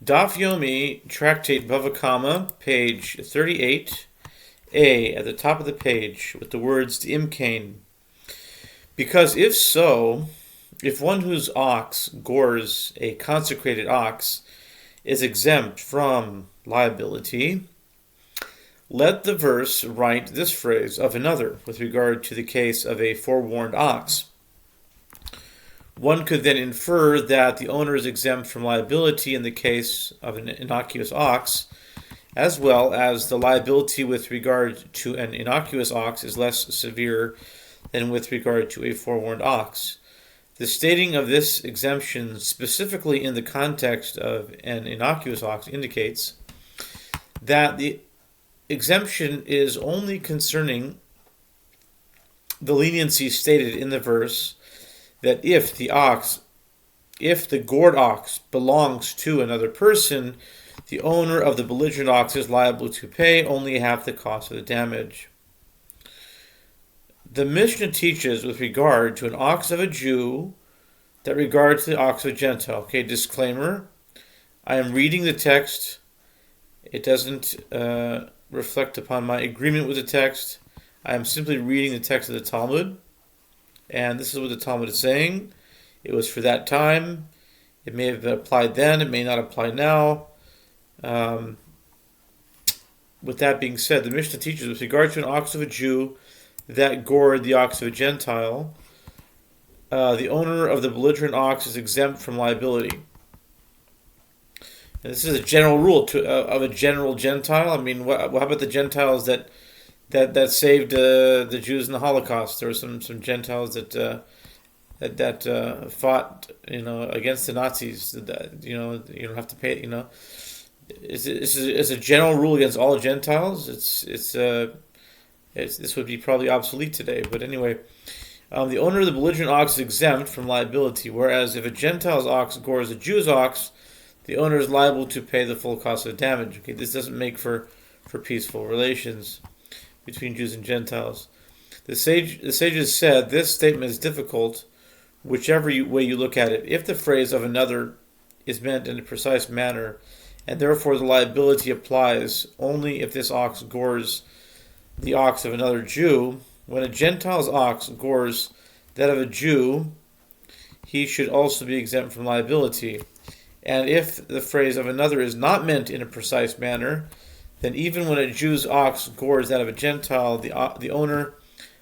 Daf Yomi, Tractate Bava, page 38a, at the top of the page, with the words Imkain. Because if one whose ox gores a consecrated ox is exempt from liability, let the verse write this phrase of another with regard to the case of a forewarned ox. One could then infer that the owner is exempt from liability in the case of an innocuous ox, as well as the liability with regard to an innocuous ox is less severe than with regard to a forewarned ox. The stating of this exemption specifically in the context of an innocuous ox indicates that the exemption is only concerning the leniency stated in the verse that if the gored ox belongs to another person, the owner of the belligerent ox is liable to pay only half the cost of the damage. The Mishnah teaches with regard to an ox of a Jew that regards the ox of a Gentile. Okay, disclaimer, I am reading the text. It doesn't reflect upon my agreement with the text. I am simply reading the text of the Talmud. And this is what the Talmud is saying. It was for that time. It may have applied then. It may not apply now. With that being said, the Mishnah teaches with regard to an ox of a Jew that gored the ox of a Gentile, the owner of the belligerent ox is exempt from liability. And this is a general rule of a general Gentile. I mean, how about the Gentiles that saved the Jews in the Holocaust? There were some Gentiles that fought, against the Nazis. That, you don't have to pay. It's a general rule against all Gentiles. This would be probably obsolete today. But anyway, the owner of the belligerent ox is exempt from liability. Whereas if a Gentile's ox gores a Jew's ox, the owner is liable to pay the full cost of the damage. Okay, this doesn't make for peaceful relations between Jews and Gentiles. The sages said this statement is difficult, whichever way you look at it. If the phrase of another is meant in a precise manner, and therefore the liability applies only if this ox gores the ox of another Jew, when a Gentile's ox gores that of a Jew, he should also be exempt from liability. And if the phrase of another is not meant in a precise manner, then even when a Jew's ox gores that of a Gentile, the owner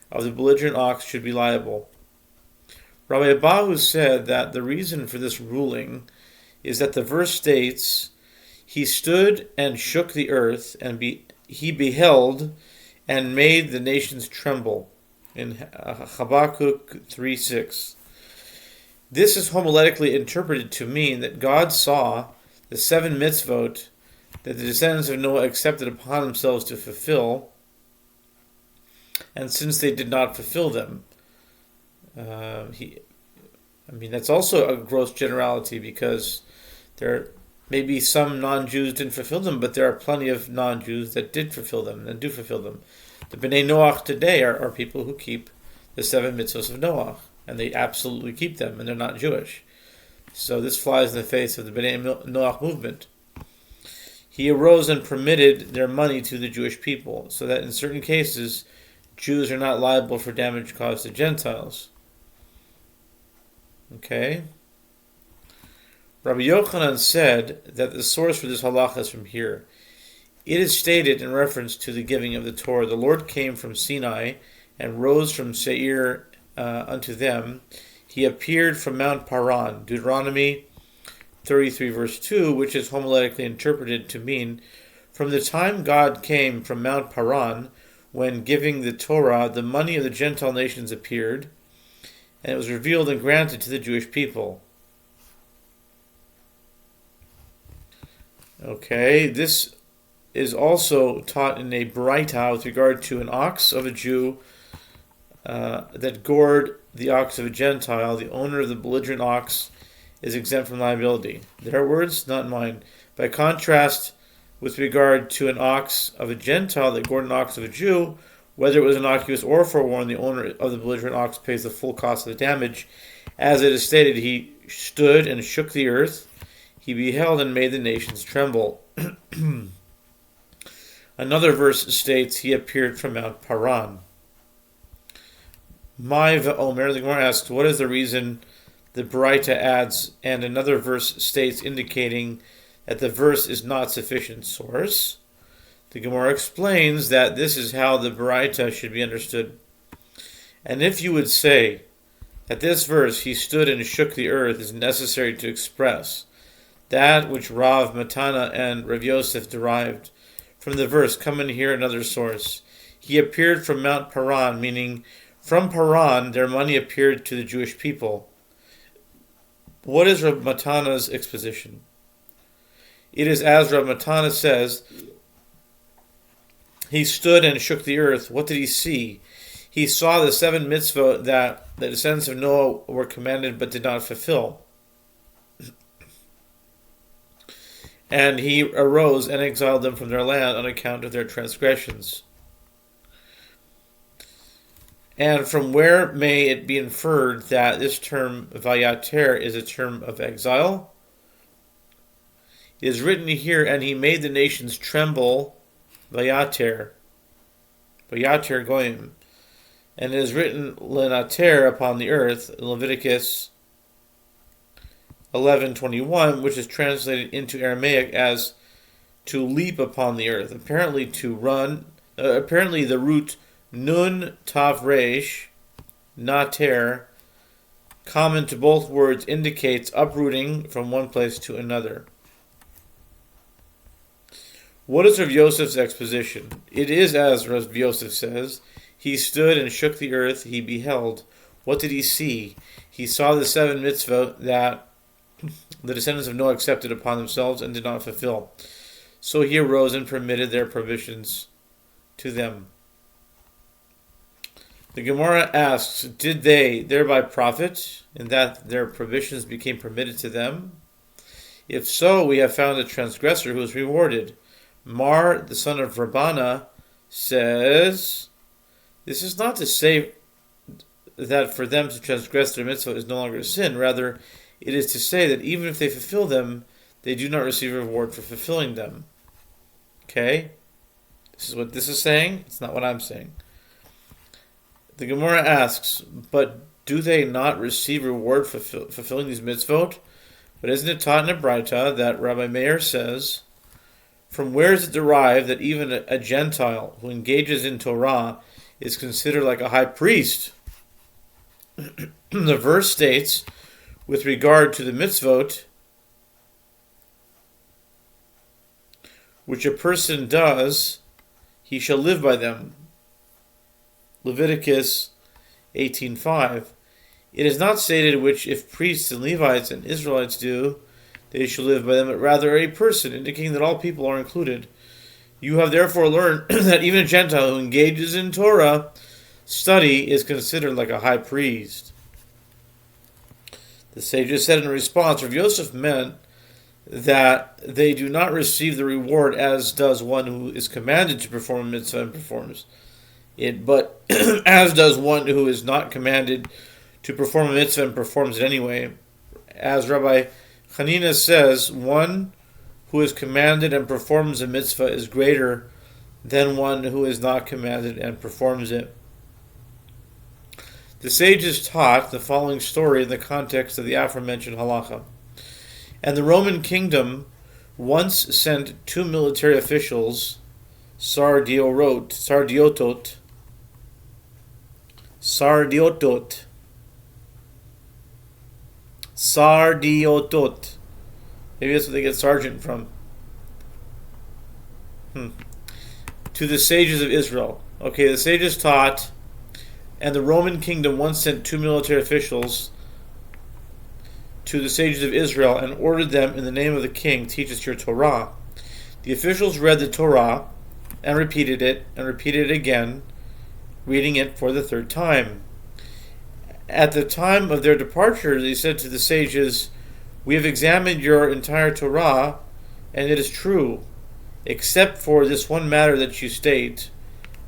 of the belligerent ox should be liable. Rabbi Bava said that the reason for this ruling is that the verse states, "He stood and shook the earth, and he beheld and made the nations tremble," in Habakkuk 3:6. This is homiletically interpreted to mean that God saw the 7 mitzvot that the descendants of Noah accepted upon themselves to fulfill, and since they did not fulfill them, that's also a gross generality, because there may be some non-Jews didn't fulfill them, but there are plenty of non-Jews that did fulfill them and do fulfill them. The Bnei Noach today are people who keep the 7 mitzvot of Noach, and they absolutely keep them, and they're not Jewish. So this flies in the face of the Bnei Noach movement. He arose and permitted their money to the Jewish people, so that in certain cases, Jews are not liable for damage caused to Gentiles. Okay? Rabbi Yochanan said that the source for this halacha is from here. It is stated in reference to the giving of the Torah, "The Lord came from Sinai and rose from Seir unto them. He appeared from Mount Paran," Deuteronomy 33 verse 2, which is homiletically interpreted to mean, from the time God came from Mount Paran, when giving the Torah, the money of the Gentile nations appeared, and it was revealed and granted to the Jewish people. Okay, this is also taught in a Braita with regard to an ox of a Jew that gored the ox of a Gentile. The owner of the belligerent ox is exempt from liability. Their words, not mine. By contrast, with regard to an ox of a Gentile that gored an ox of a Jew, whether it was innocuous or forewarned, the owner of the belligerent ox pays the full cost of the damage. As it is stated, he stood and shook the earth. he beheld and made the nations tremble. Another verse states he appeared from Mount Paran. My Omer, the Gemara asks, what is the reason the Baraita adds, and another verse states indicating that the verse is not sufficient source? The Gemara explains that this is how the Baraita should be understood. And if you would say that this verse, he stood and shook the earth, is necessary to express that which Rav, Matana, and Rav Yosef derived from the verse, come in here another source. He appeared from Mount Paran, meaning from Paran their money appeared to the Jewish people. What is Rav Matana's exposition? It is as Rav Matana says, he stood and shook the earth. What did he see? He saw the 7 mitzvot that the descendants of Noah were commanded but did not fulfill. And he arose and exiled them from their land on account of their transgressions. And from where may it be inferred that this term vayater is a term of exile? It is written here, and he made the nations tremble, vayater goyim. And it is written lenater upon the earth, in Leviticus 11:21, which is translated into Aramaic as to leap upon the earth. Apparently to run. Apparently the root nun tav resh, nater, common to both words, indicates uprooting from one place to another. What is Rav Yosef's exposition? It is as Rav Yosef says, he stood and shook the earth, he beheld. What did he see? He saw the 7 mitzvot that the descendants of Noah accepted upon themselves and did not fulfill. So he arose and permitted their provisions to them. The Gemara asks, did they thereby profit in that their provisions became permitted to them? If so, we have found a transgressor who is rewarded. Mar, the son of Rabbana, says, this is not to say that for them to transgress their mitzvah is no longer a sin. Rather, it is to say that even if they fulfill them, they do not receive a reward for fulfilling them. Okay? This is what this is saying. It's not what I'm saying. The Gemara asks, but do they not receive reward for fulfilling these mitzvot? But isn't it taught in a Braita that Rabbi Meir says, from where is it derived that even a Gentile who engages in Torah is considered like a high priest? The verse states, with regard to the mitzvot, which a person does, he shall live by them. Leviticus 18:5. It is not stated which if priests and Levites and Israelites do, they shall live by them, but rather a person, indicating that all people are included. You have therefore learned that even a Gentile who engages in Torah study is considered like a high priest. The sages said in response, Rav Yosef meant that they do not receive the reward as does one who is commanded to perform a mitzvah and performs it, but as does one who is not commanded to perform a mitzvah and performs it anyway. As Rabbi Hanina says, one who is commanded and performs a mitzvah is greater than one who is not commanded and performs it. The sages taught the following story in the context of the aforementioned halacha. And the Roman kingdom once sent 2 military officials, Sardiotot. Maybe that's what they get sergeant from. To the sages of Israel. Okay, the sages taught, and the Roman kingdom once sent 2 military officials to the sages of Israel and ordered them in the name of the king, teach us your Torah. The officials read the Torah and repeated it again, reading it for the 3rd time. At the time of their departure, they said to the sages, we have examined your entire Torah, and it is true, except for this one matter that you state,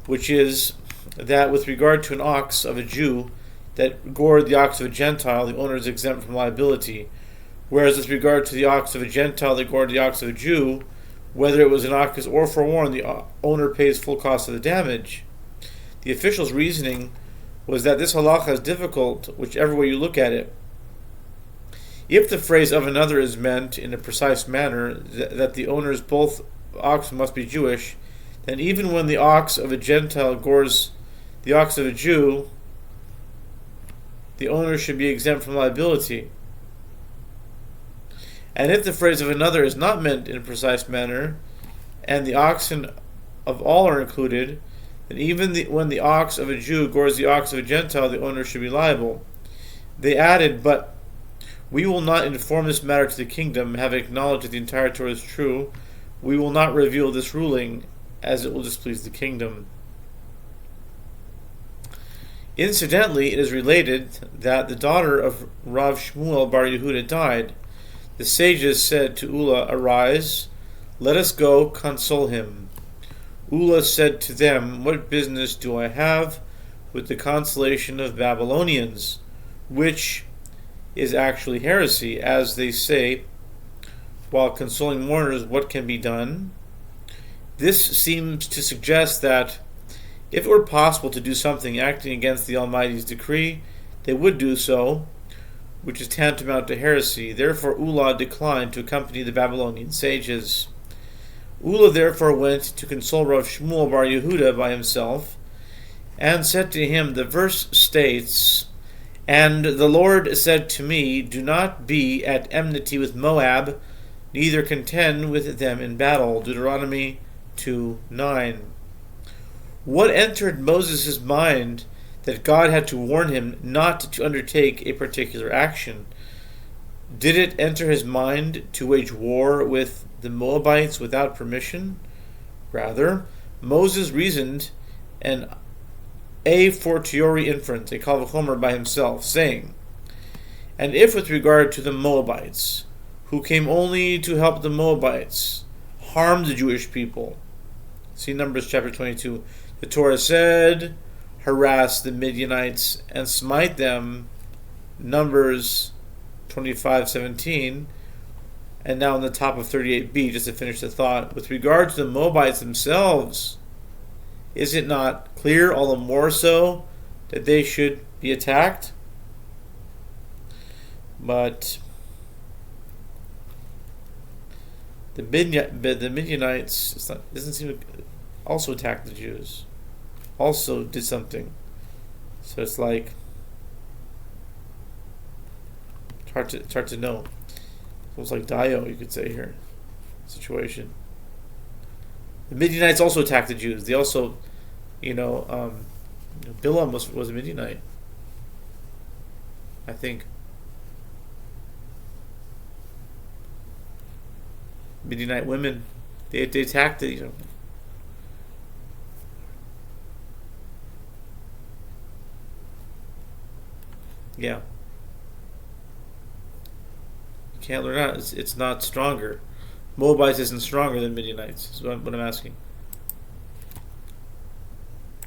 which is that with regard to an ox of a Jew that gored the ox of a Gentile, the owner is exempt from liability. Whereas with regard to the ox of a Gentile that gored the ox of a Jew, whether it was an ox or forewarned, the owner pays full cost of the damage. The official's reasoning was that this halacha is difficult, whichever way you look at it. If the phrase of another is meant in a precise manner, that the owners both ox must be Jewish, then even when the ox of a Gentile gores the ox of a Jew, the owner should be exempt from liability. And if the phrase of another is not meant in a precise manner, and the oxen of all are included, then even when the ox of a Jew gores the ox of a Gentile, the owner should be liable. They added, but we will not inform this matter to the kingdom, having acknowledged that the entire Torah is true. We will not reveal this ruling, as it will displease the kingdom. Incidentally, it is related that the daughter of Rav Shmuel Bar Yehuda died. The sages said to Ulla, "Arise, let us go console him." Ulla said to them, "What business do I have with the consolation of Babylonians?" Which is actually heresy, as they say, while consoling mourners, what can be done? This seems to suggest that if it were possible to do something acting against the Almighty's decree, they would do so, which is tantamount to heresy. Therefore Ulla declined to accompany the Babylonian sages. Ulla therefore went to console Rav Shmuel Bar Yehuda by himself, and said to him, the verse states, "And the Lord said to me, do not be at enmity with Moab, neither contend with them in battle." Deuteronomy 2:9. What entered Moses' mind that God had to warn him not to undertake a particular action? Did it enter his mind to wage war with the Moabites without permission? Rather, Moses reasoned an a fortiori inference, a kal v'chomer by himself, saying, "And if with regard to the Moabites, who came only to help the Moabites, harm the Jewish people," see Numbers chapter 22, the Torah said, "Harass the Midianites and smite them," Numbers 25:17, and now on the top of 38b, just to finish the thought, with regard to the Moabites themselves, is it not clear, all the more so, that they should be attacked? But the Midianites doesn't seem to also attack the Jews, also did something. So it's like it's hard to know. It's almost like Dio, you could say here, situation. The Midianites also attacked the Jews. They also, Bilam was a Midianite, I think. Midianite women, they attacked the, yeah. You can't learn out. It's not stronger. Moabites isn't stronger than Midianites, is what I'm asking.